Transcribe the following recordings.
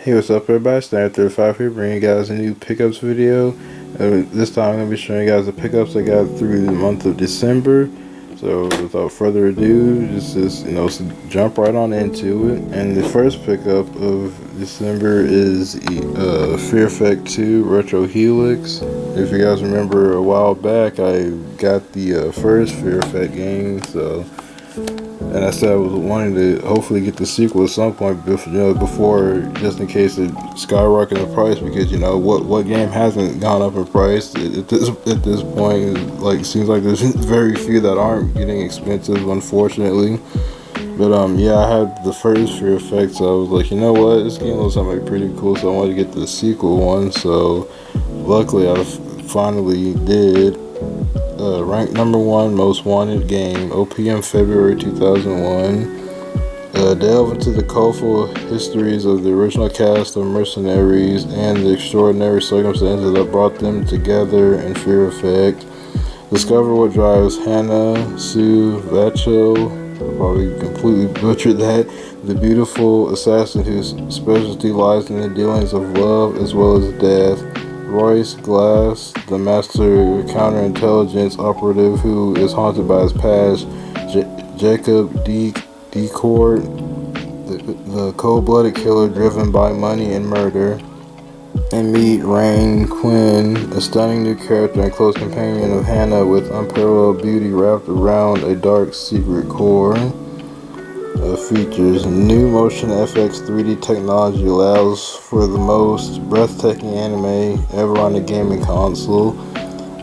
Hey, what's up, everybody? Standard 35 here, bringing you guys a new pickups video. This time I'm going to be showing you guys the pickups I got through the month of December. So without further ado, let's jump right on into it. And the first pickup of December is Fear Effect 2 Retro Helix. If you guys remember, a while back I got the first Fear Effect game, and I said I was wanting to hopefully get the sequel at some point, before, just in case it skyrocketed in price. Because what game hasn't gone up in price at this point? Like, seems like there's very few that aren't getting expensive, unfortunately. But yeah, I had the first Fear Effect, so I was like, you know what, this game looks like pretty cool, so I wanted to get the sequel one. So luckily, I finally did. Ranked #1 most wanted game, OPM February 2001. Delve into the colorful histories of the original cast of mercenaries and the extraordinary circumstances that brought them together in Fear Effect. Discover what drives Hannah Sue Vacho, I probably completely butchered that, the beautiful assassin whose specialty lies in the dealings of love as well as death. Royce Glass, the master counterintelligence operative who is haunted by his past. Jacob Decourt, the cold-blooded killer driven by money and murder. And meet Rain Quinn, a stunning new character and close companion of Hannah with unparalleled beauty wrapped around a dark secret core. Features: new motion FX 3D technology allows for the most breathtaking anime ever on a gaming console.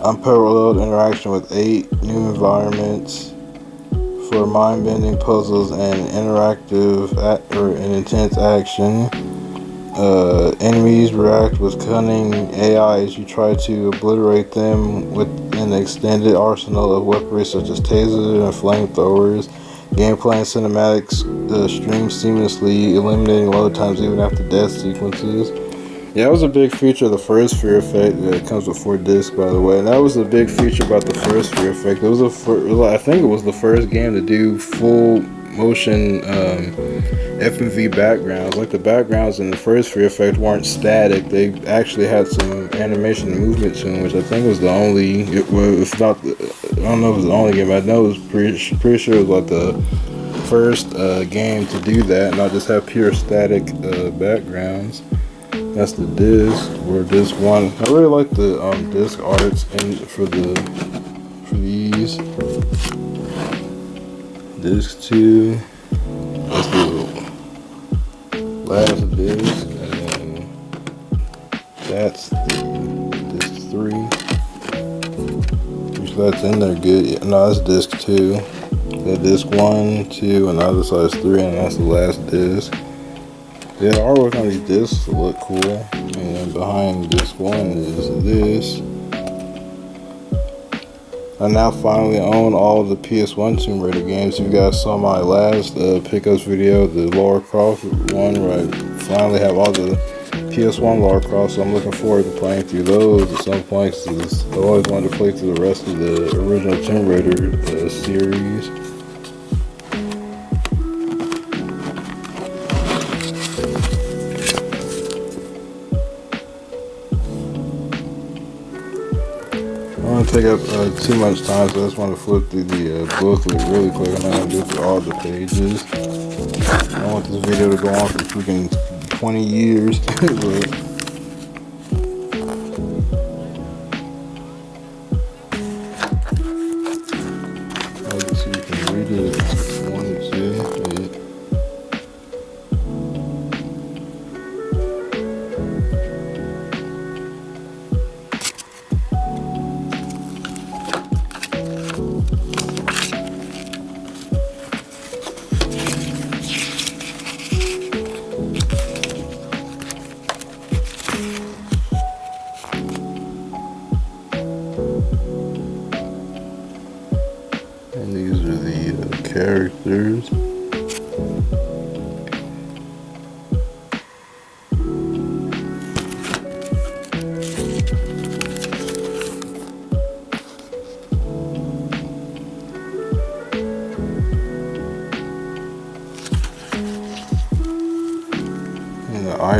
Unparalleled interaction with 8 new environments for mind-bending puzzles and and intense action. Enemies react with cunning AI as you try to obliterate them with an extended arsenal of weaponry such as tasers and flamethrowers. Gameplay and cinematics stream seamlessly, eliminating load times even after death sequences. Yeah, that was a big feature of the first Fear Effect. It comes with 4 discs, by the way, and that was a big feature about the first Fear Effect. It was I think it was the first game to do full motion FMV backgrounds. Like, the backgrounds in the first Fear Effect weren't static; they actually had some animation and movement to them, which I think was the only. If not, I don't know if it was the only game. I know it was pretty sure it was like the first game to do that, not just have pure static backgrounds. That's the disc, or disc 1. I really like the disc arts for these. Disc 2. That's the last disc, and then that's the disc 3. Usually that's in there good. Yeah, no, that's disc 2. That disc 1, 2, and the other side is 3, and that's the last disc. Yeah, the artwork on these discs look cool. And then behind disc 1 is this. I now finally own all the PS1 Tomb Raider games. You guys saw my last pickups video, the Lara Croft one, where I finally have all the PS1 Lara Croft, so I'm looking forward to playing through those at some point, because I always wanted to play through the rest of the original Tomb Raider series. I don't want to take up too much time, so I just want to flip through the booklet really quick. I'm not going to go through all the pages. I don't want this video to go on for freaking 20 years. But I guess you can read it if you wanted to. And these are the characters.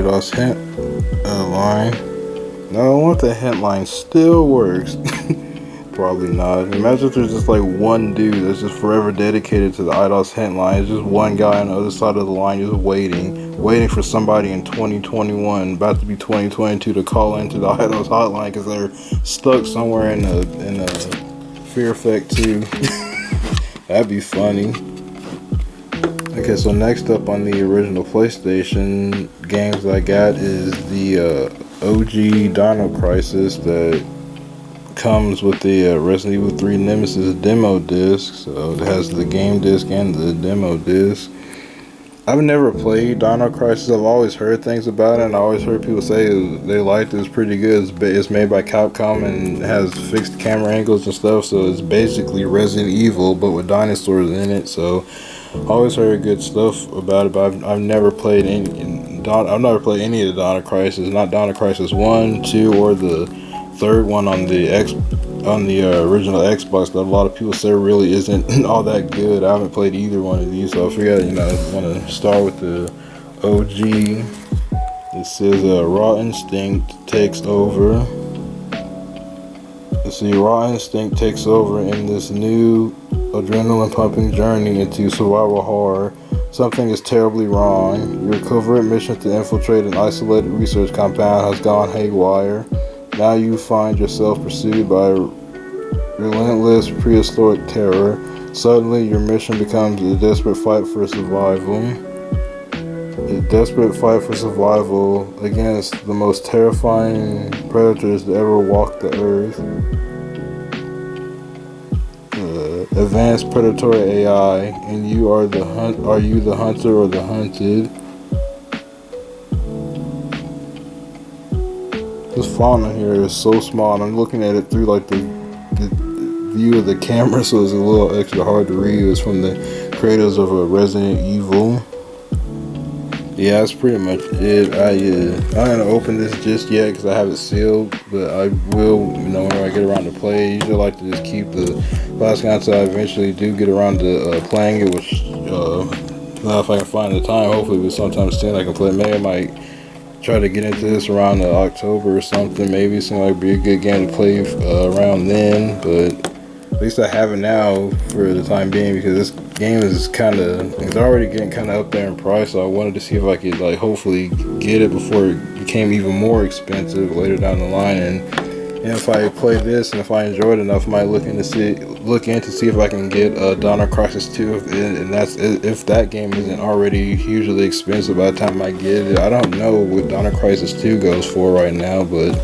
IDOS hint line. No, I want the hint line still works. Probably not. Imagine if there's just like one dude that's just forever dedicated to the IDOS hint line. It's just one guy on the other side of the line just waiting for somebody in 2021, about to be 2022, to call into the IDOS hotline because they're stuck somewhere in a Fear Effect 2. That'd be funny. Okay, so next up on the original PlayStation games I got is the OG Dino Crisis that comes with the Resident Evil 3 Nemesis demo disc. So it has the game disc and the demo disc. I've never played Dino Crisis. I've always heard things about it, and I always heard people say they liked it. It's pretty good. It's made by Capcom and has fixed camera angles and stuff, so it's basically Resident Evil but with dinosaurs in it. So I always heard good stuff about it, but I've never played any of the Dino Crisis. Not Dino Crisis 1, 2, or the third one on the original Xbox that a lot of people say really isn't all that good. I haven't played either one of these, so I figured I want to start with the OG. It says Raw Instinct takes over. Let's see, Raw Instinct takes over in this new adrenaline pumping journey into survival horror. Something is terribly wrong. Your covert mission to infiltrate an isolated research compound has gone haywire. Now you find yourself pursued by relentless prehistoric terror. Suddenly, your mission becomes a desperate fight for survival. A desperate fight for survival against the most terrifying predators to ever walk the earth. Advanced predatory AI, and you are the Are you the hunter or the hunted? This font on here is so small, and I'm looking at it through like the view of the camera, so it's a little extra hard to read. It's from the creators of Resident Evil. Yeah, that's pretty much it. I'm gonna open this just yet because I have it sealed, but I will, whenever I get around to play. I usually like to just keep the last guy until I eventually do get around to playing it, which if I can find the time, hopefully with sometime soon I can play. Maybe I might try to get into this around October or something. Maybe it seems like it'd be a good game to play around then, but at least I have it now for the time being, because this game is it's already getting kind of up there in price, so I wanted to see if I could hopefully get it before it became even more expensive later down the line. And if I play this and if I enjoy it enough, I might look in to see if I can get Dino Crisis 2, and that's if that game isn't already hugely expensive by the time I get it. I don't know what Dino Crisis 2 goes for right now, but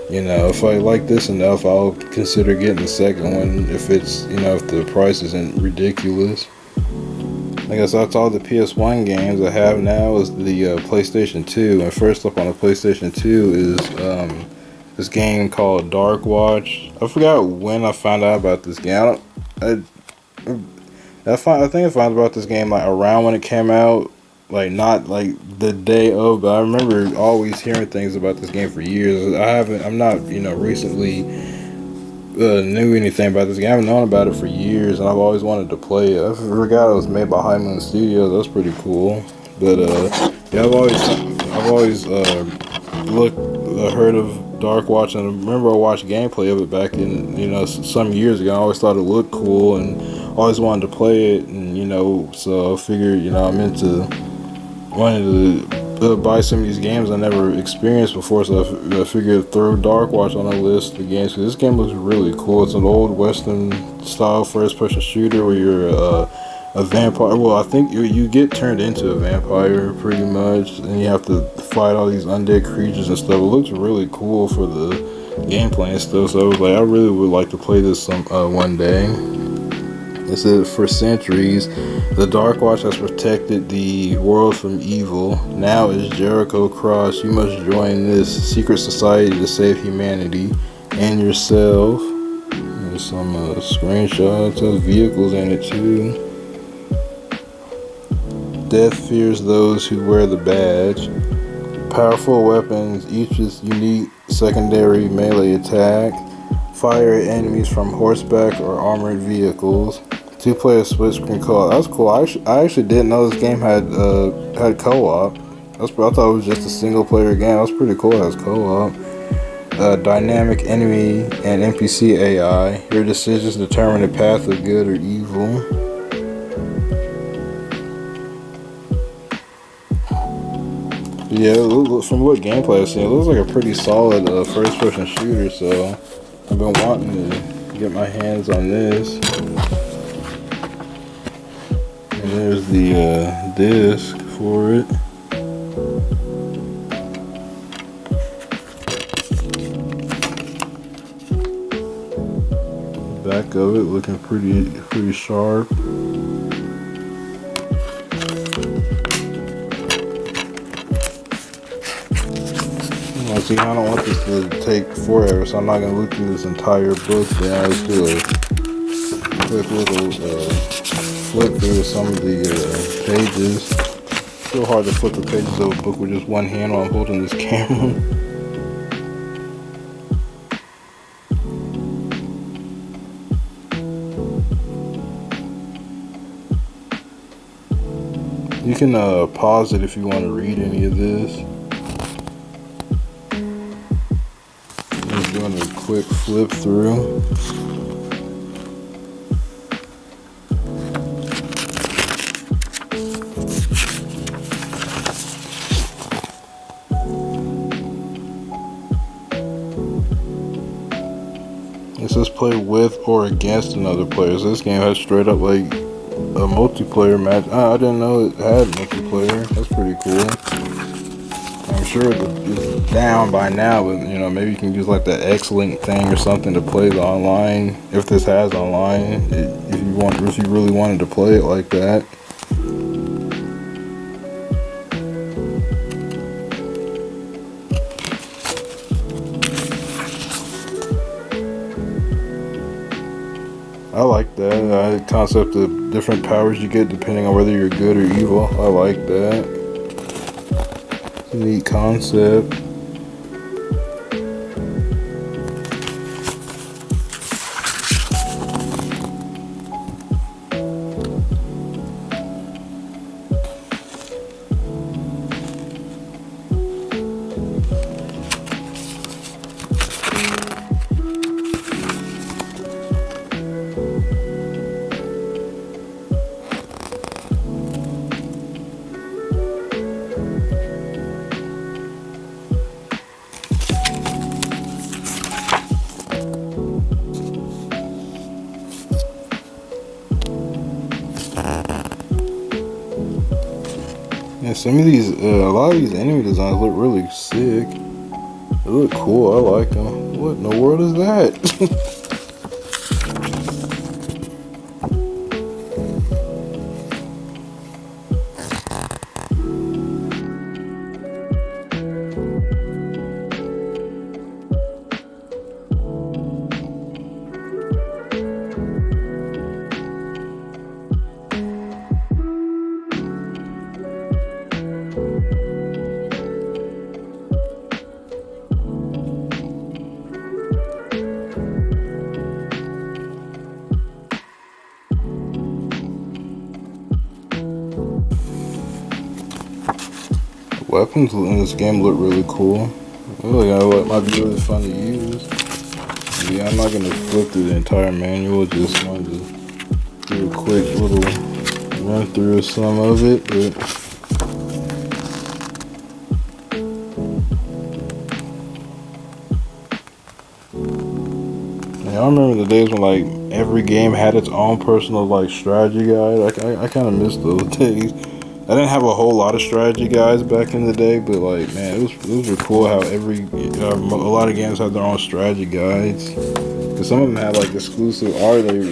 if I like this enough, I'll consider getting the second one if it's if the price isn't ridiculous. I guess that's all the PS1 games I have now is the PlayStation 2. And first up on the PlayStation 2 is this game called Dark Watch. I forgot when I found out about this game. I think I found out about this game around when it came out, not the day of, but I remember always hearing things about this game for years. I'm not recently knew anything about this game. I haven't known about it for years, and I've always wanted to play it. I forgot it was made by High Moon Studios. That's pretty cool. But yeah, I've always heard of Dark Watch, and I remember I watched gameplay of it back in some years ago. I always thought it looked cool and always wanted to play it, and so I figured I'm wanted to buy some of these games I never experienced before, so I figured throw Dark Watch on a list of games, because this game looks really cool. It's an old Western style first person shooter where you're a vampire. Well, I think you get turned into a vampire pretty much, and you have to fight all these undead creatures and stuff. It looks really cool for the gameplay and stuff, so I was like, I really would like to play this one day. It says, for centuries, the Dark Watch has protected the world from evil. Now is Jericho Cross. You must join this secret society to save humanity and yourself. There's some screenshots of vehicles in it too. Death fears those who wear the badge. Powerful weapons, each with unique secondary melee attack. Fire at enemies from horseback or armored vehicles. 2-player split screen co-op. That's cool. I actually didn't know this game had co-op. I thought it was just a single player game. That's pretty cool. It has co-op. Dynamic enemy and NPC AI. Your decisions determine the path of good or evil. Yeah, from what gameplay I've seen, it looks like a pretty solid first-person shooter. So I've been wanting to get my hands on this. And there's the disc for it. Back of it looking pretty sharp. See, I don't want this to take forever, so I'm not gonna look through this entire book. Then I'll just do a quick little flip through some of the pages. It's so hard to flip the pages of a book with just one hand while I'm holding this camera. You can pause it if you want to read any of this. Just doing a quick flip through. It says play with or against another player. So this game has straight up like a multiplayer match. I didn't know it had multiplayer. That's pretty cool. I'm sure it's down by now, but you know, maybe you can use like the X-Link thing or something to play the online. If this has online, if you really wanted to play it like that. I like that concept of different powers you get depending on whether you're good or evil. I like that. It's a neat concept. Yeah, some of these, a lot of these enemy designs look really sick. They look cool. I like them. What in the world is that? Weapons in this game look really cool. It might be really fun to use. Yeah, I'm not gonna flip through the entire manual. Just wanted to do a quick little run through of some of it. But yeah, I remember the days when like every game had its own personal like strategy guide. I kind of miss those days. I didn't have a whole lot of strategy guides back in the day, but like, man, it was cool how a lot of games had their own strategy guides. Cause some of them had like exclusive art that you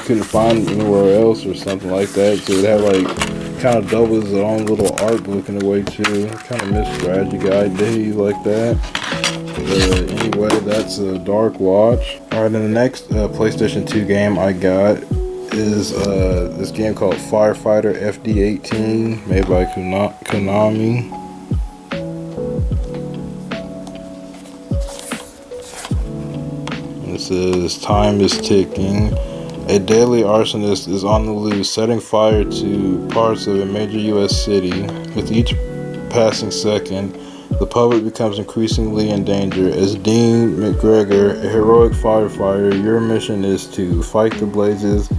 couldn't find anywhere else or something like that. So it had like kind of double as its own little art book in a way too. Kind of miss strategy guide days like that. But anyway, that's a Dark Watch. Alright, and the next PlayStation 2 game I got is this game called Firefighter FD18, made by Konami. It says time is ticking. A deadly arsonist is on the loose, setting fire to parts of a major U.S. city. With each passing second. The public becomes increasingly in danger. As Dean McGregor, a heroic firefighter, your mission is to fight the blazes,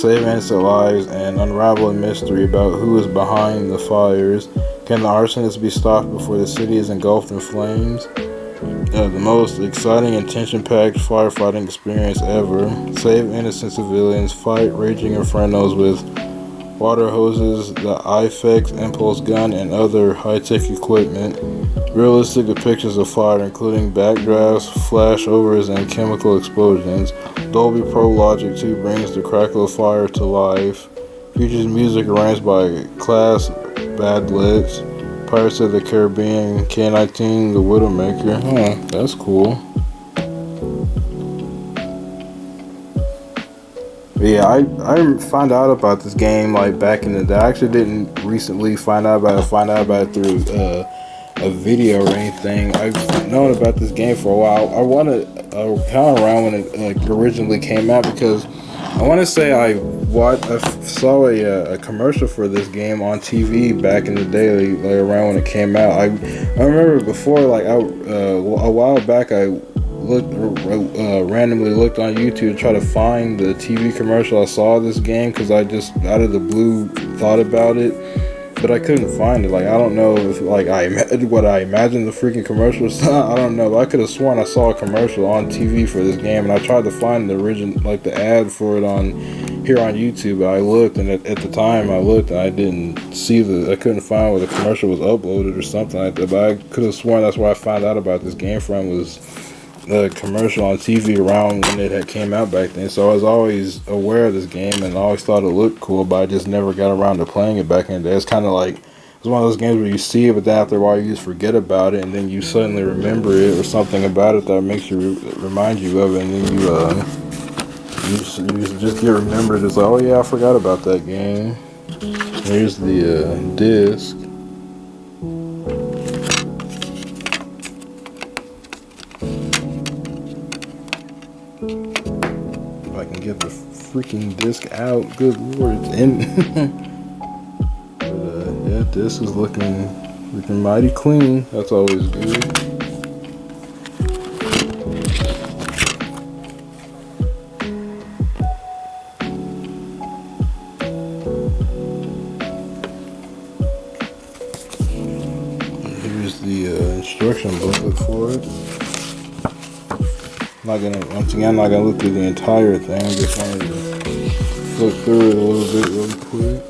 save innocent lives, and unravel a mystery about who is behind the fires. Can the arsonist be stopped before the city is engulfed in flames? The most exciting and tension-packed firefighting experience ever. Save innocent civilians, fight raging infernos with water hoses, the IFEX impulse gun, and other high-tech equipment. Realistic depictions of fire, including backdrafts, flashovers, and chemical explosions. Dolby Pro Logic 2 brings the crackle of fire to life. Features music arranged by Class Badlets. Pirates of the Caribbean, K-19, The Widowmaker. Huh, that's cool. But yeah, I found out about this game like back in the day. I actually didn't recently find out about it through a video or anything. I've known about this game for a while. I wanted kind of around when it originally came out, because I want to say I saw a commercial for this game on TV back in the day, like around when it came out. I remember before, like a while back, I randomly looked on YouTube to try to find the TV commercial I saw of this game, because I just out of the blue thought about it, but I couldn't find it. Like, I don't know if like I imagined the freaking commercial was. I don't know, but I could have sworn I saw a commercial on TV for this game, and I tried to find the original, like the ad for it on YouTube. I looked, and at the time I looked, and I didn't see I couldn't find where the commercial was uploaded or something like that. But I could have sworn that's where I found out about this game from, was the commercial on TV around when it had came out back then. So I was always aware of this game, and I always thought it looked cool, but I just never got around to playing it back in the day. It's kind of like, it's one of those games where you see it, but then after a while you just forget about it, and then you suddenly remember it, or something about it that makes you remind you of it, and then you just get remembered. It's like, oh yeah, I forgot about that game. Here's the disc. If I can get the freaking disc out, good lord, it's in. But yeah, disc is looking mighty clean. That's always good. Here's the instruction booklet for it. Once again, I'm not gonna look through the entire thing. I just wanted to look through it a little bit really quick.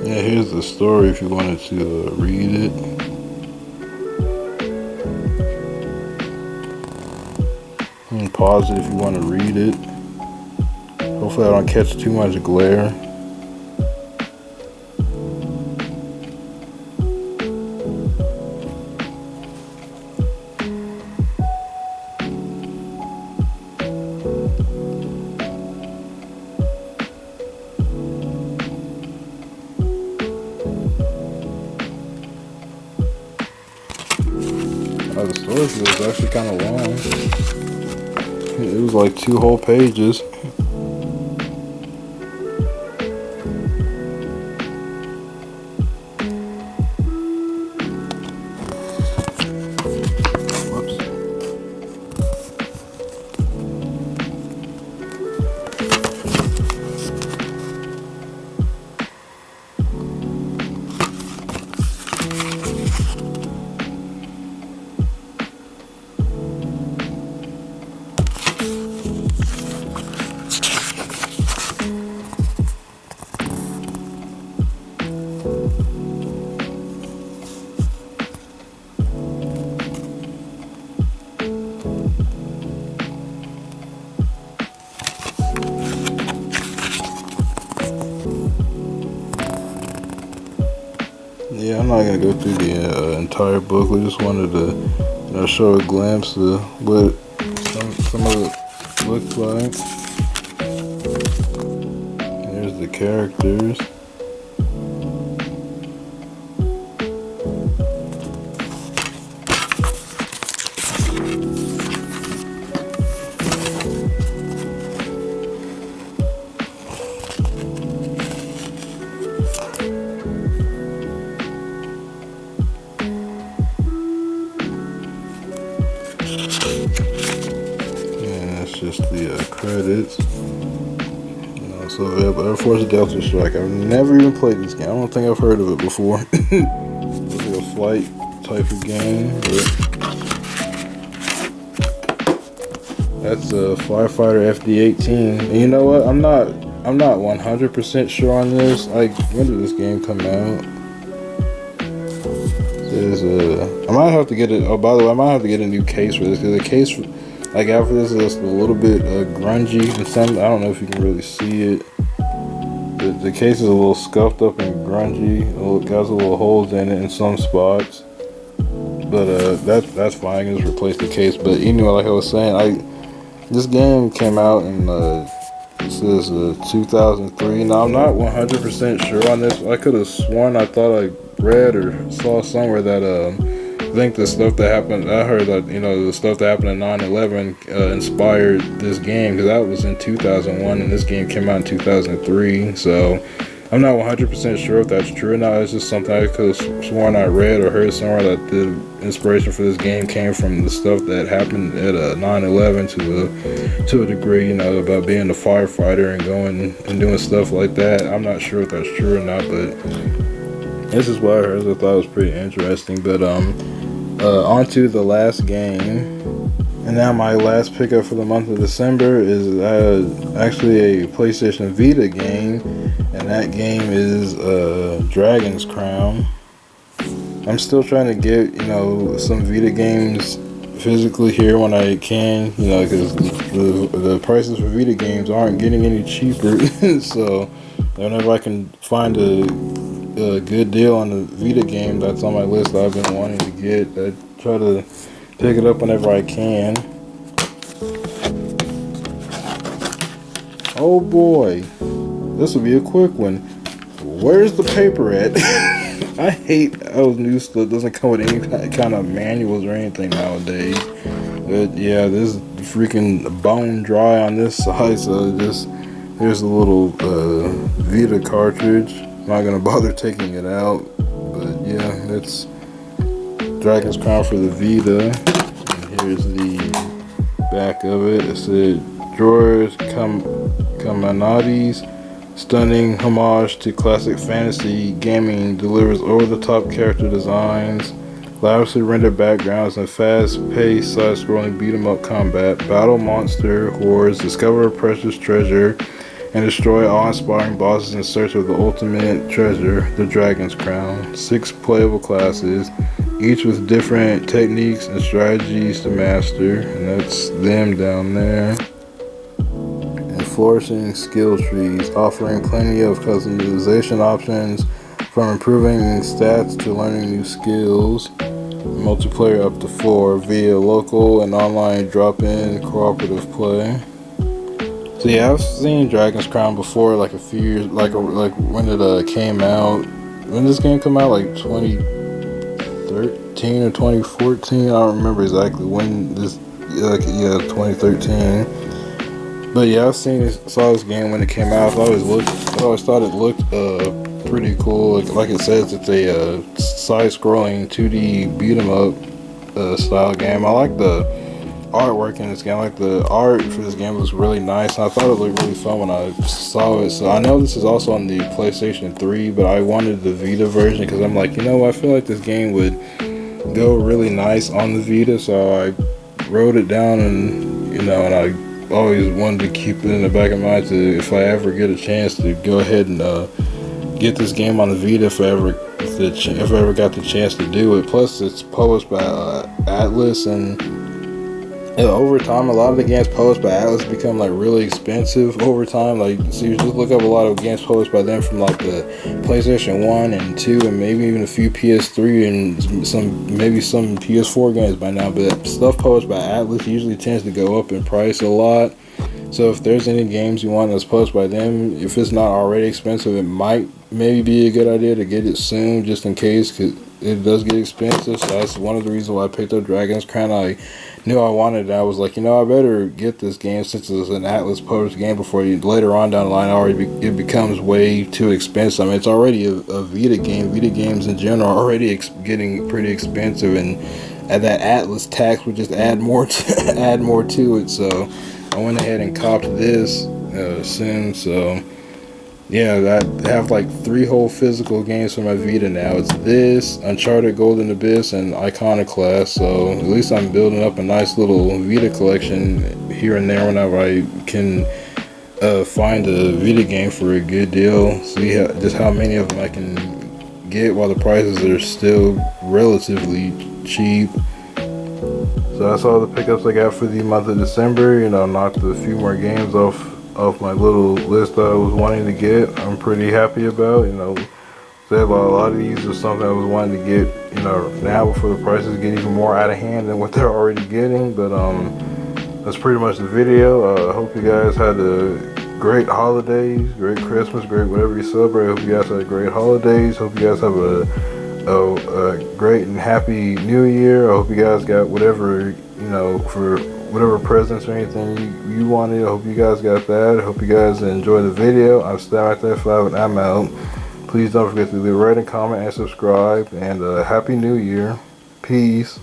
Yeah, here's the story if you wanted to read it. And pause it if you want to read it. Hopefully I don't catch too much glare. The story was actually kind of long. It was like 2 whole pages. yeah, I'm not gonna go through the entire book. We just wanted to, show a glimpse of what some of it looks like. There's the characters. Just the credits. So available. Air Force Delta Strike. I've never even played this game. I don't think I've heard of it before. It's like a flight type of game. But that's a firefighter FD-18. And you know what? I'm not 100% sure on this. Like, when did this game come out? I might have to get it. Oh, by the way, I might have to get a new case for this, because the case, like, after this is a little bit grungy and some. I don't know if you can really see it. The case is a little scuffed up and grungy. It got a little holes in it in some spots. But that's fine. I can just replace the case. But anyway, like I was saying, this game came out in this is 2003. Now I'm not 100% sure on this. I could have sworn I thought I read or saw somewhere that I think the stuff that happened, I heard that, the stuff that happened in 9/11 inspired this game, because that was in 2001 and this game came out in 2003. So I'm not 100% sure if that's true or not. It's just something I could have sworn I read or heard somewhere, that the inspiration for this game came from the stuff that happened at 9/11 to a degree, about being a firefighter and going and doing stuff like that. I'm not sure if that's true or not, but this is what I heard. I thought it was pretty interesting. But on to the last game. And now my last pickup for the month of December is actually a PlayStation Vita game, and that game is Dragon's Crown. I'm still trying to get some Vita games physically here when I can, because the prices for Vita games aren't getting any cheaper. So whenever I can find a good deal on the Vita game that's on my list that I've been wanting to get, I try to pick it up whenever I can. Oh boy, this will be a quick one. Where's the paper at? I hate how new stuff doesn't come with any kind of manuals or anything nowadays. But yeah, this is freaking bone dry on this side, so here's a little Vita cartridge. I'm not gonna bother taking it out, but yeah, that's Dragon's Crown for the Vita. And here's the back of it. It said George Kamanadi's stunning homage to classic fantasy gaming, delivers over-the-top character designs, lavishly rendered backgrounds, and fast-paced side-scrolling beat-em-up combat. Battle monster hordes, discover precious treasure, and destroy awe-inspiring bosses in search of the ultimate treasure, the Dragon's Crown. 6 playable classes, each with different techniques and strategies to master, and that's them down there. And flourishing skill trees, offering plenty of customization options, from improving stats to learning new skills. Multiplayer up to 4 via local and online drop-in cooperative play. So yeah, I've seen Dragon's Crown before, like a few years, like when it came out. When did this game come out? Like 2013 or 2014? I don't remember exactly when this. 2013. But yeah, saw this game when it came out. I always thought it looked pretty cool. Like it says, it's a side-scrolling 2D beat 'em up style game. I like the artwork in this game. Like the art for this game was really nice, and I thought it looked really fun when I saw it. So I know this is also on the PlayStation 3, but I wanted the Vita version because I'm like, I feel like this game would go really nice on the Vita. So I wrote it down, and and I always wanted to keep it in the back of my mind to, if I ever get a chance, to go ahead and get this game on the Vita if I ever got the chance to do it. Plus, it's published by Atlas, and over time, a lot of the games published by Atlas become like really expensive over time. Like, so you just look up a lot of games published by them from like the PlayStation 1 and 2 and maybe even a few PS3 and some PS4 games by now. But stuff published by Atlas usually tends to go up in price a lot. So if there's any games you want that's published by them, if it's not already expensive, it might maybe be a good idea to get it soon, just in case, because it does get expensive. So that's one of the reasons why I picked up Dragon's Crown. I knew I wanted it. I was like, I better get this game since it's an Atlas published game before later on down the line it becomes way too expensive. I mean, it's already a Vita game. Vita games in general are already getting pretty expensive, and that Atlas tax would just add more to it. So I went ahead and copped this soon. So yeah, I have like 3 whole physical games for my Vita now. It's this, Uncharted Golden Abyss, and Iconoclast. So at least I'm building up a nice little Vita collection here and there whenever I can find a Vita game for a good deal. See just how many of them I can get while the prices are still relatively cheap. So that's all the pickups I got for the month of December. Knocked a few more games off my little list that I was wanting to get. I'm pretty happy about. A lot of these are something I was wanting to get, now before the prices get even more out of hand than what they're already getting. But that's pretty much the video. I hope you guys had a great holidays, great Christmas, great whatever you celebrate. I hope you guys had great holidays. Hope you guys have a great and happy New Year. I hope you guys got whatever, for whatever presents or anything you wanted. I hope you guys got that. I hope you guys enjoy the video. I'm Star5 and I'm out. Please don't forget to leave a rating, comment, and subscribe. And Happy New Year. Peace.